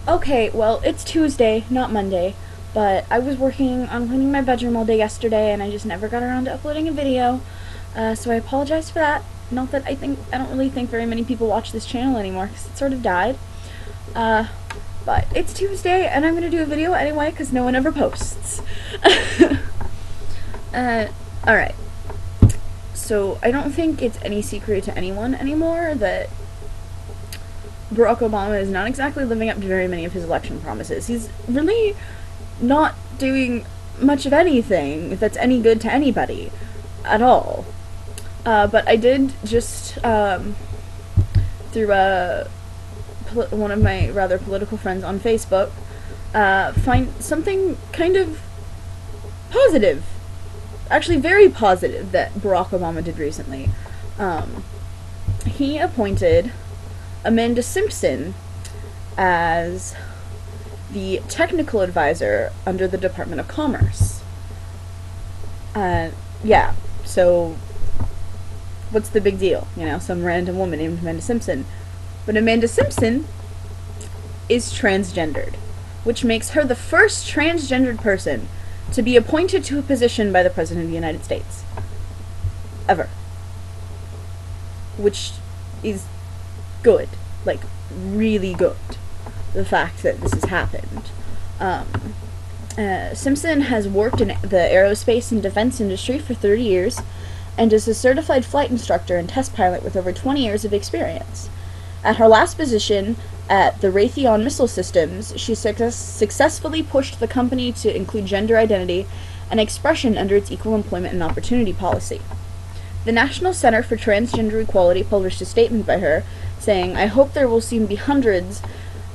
Okay, well, it's Tuesday, not Monday, but I was working on cleaning my bedroom all day yesterday, and I just never got around to uploading a video, so I apologize for that. Not that I don't really think very many people watch this channel anymore, because it sort of died. But it's Tuesday, and I'm gonna do a video anyway, because no one ever posts. Alright. So, I don't think it's any secret to anyone anymore that Barack Obama is not exactly living up to very many of his election promises. He's really not doing much of anything that's any good to anybody at all. But I did just, through one of my rather political friends on Facebook, find something kind of positive, actually very positive, that Barack Obama did recently. He appointed Amanda Simpson as the technical advisor under the Department of Commerce. Yeah, so what's the big deal? You know, some random woman named Amanda Simpson. But Amanda Simpson is transgendered, which makes her the first transgendered person to be appointed to a position by the President of the United States. Ever. Which is good. Like, really good. The fact that this has happened. Simpson has worked in the aerospace and defense industry for 30 years and is a certified flight instructor and test pilot with over 20 years of experience. At her last position at the Raytheon Missile Systems, she successfully pushed the company to include gender identity and expression under its Equal Employment and Opportunity policy. The National Center for Transgender Equality published a statement by her saying, "I hope there will soon be hundreds.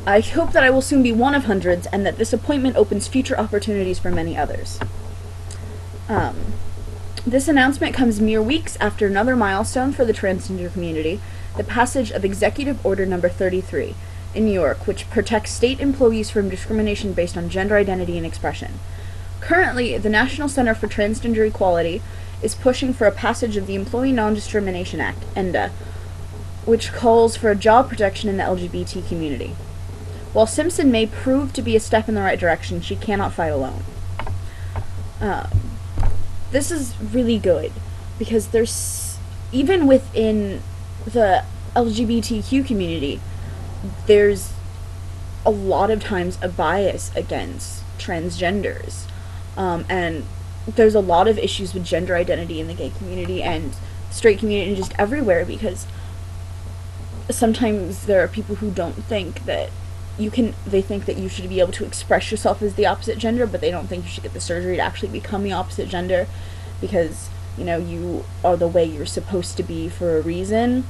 I hope that I will soon be one of hundreds, and that this appointment opens future opportunities for many others." This announcement comes mere weeks after another milestone for the transgender community, the passage of Executive Order No. 33 in New York, which protects state employees from discrimination based on gender identity and expression. Currently, the National Center for Transgender Equality is pushing for a passage of the Employee Non-Discrimination Act, ENDA, which calls for a job protection in the LGBT community. While Simpson may prove to be a step in the right direction, she cannot fight alone. This is really good, because there's, even within the LGBTQ community, there's a lot of times a bias against transgenders, and there's a lot of issues with gender identity in the gay community and straight community and just everywhere, because sometimes there are people who don't think that they think that you should be able to express yourself as the opposite gender, but they don't think you should get the surgery to actually become the opposite gender, because, you know, you are the way you're supposed to be for a reason.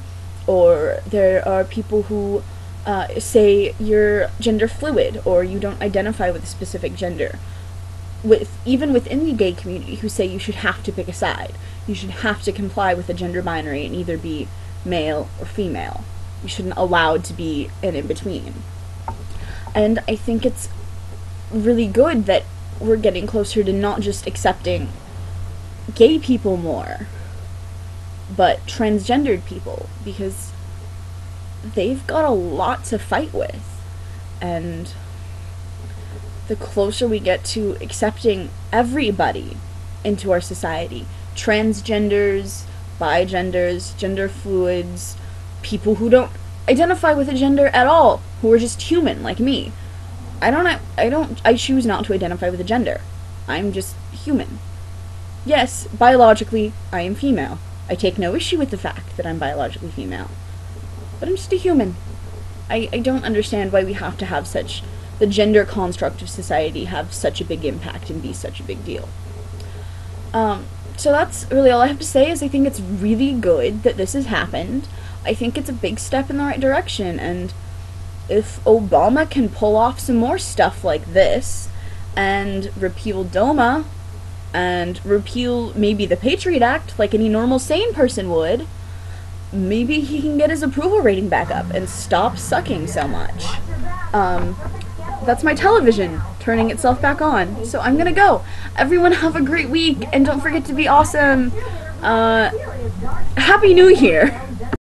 Or there are people who say you're gender fluid, or you don't identify with a specific gender. Even within the gay community, who say you should have to pick a side. You should have to comply with a gender binary and either be male or female. You shouldn't allowed to be an in-between. And I think it's really good that we're getting closer to not just accepting gay people more, but transgendered people, because they've got a lot to fight with. And the closer we get to accepting everybody into our society, transgenders, bigenders, gender fluids, people who don't identify with a gender at all, who are just human like me. I choose not to identify with a gender. I'm just human. Yes, biologically, I am female. I take no issue with the fact that I'm biologically female. But I'm just a human. I don't understand why we have to have the gender construct of society have such a big impact and be such a big deal. So that's really all I have to say, is I think it's really good that this has happened. I think it's a big step in the right direction, and if Obama can pull off some more stuff like this, and repeal DOMA, and repeal maybe the Patriot Act like any normal sane person would, maybe he can get his approval rating back up and stop sucking so much. That's my television turning itself back on, so I'm gonna go. Everyone have a great week, and don't forget to be awesome. Happy New Year!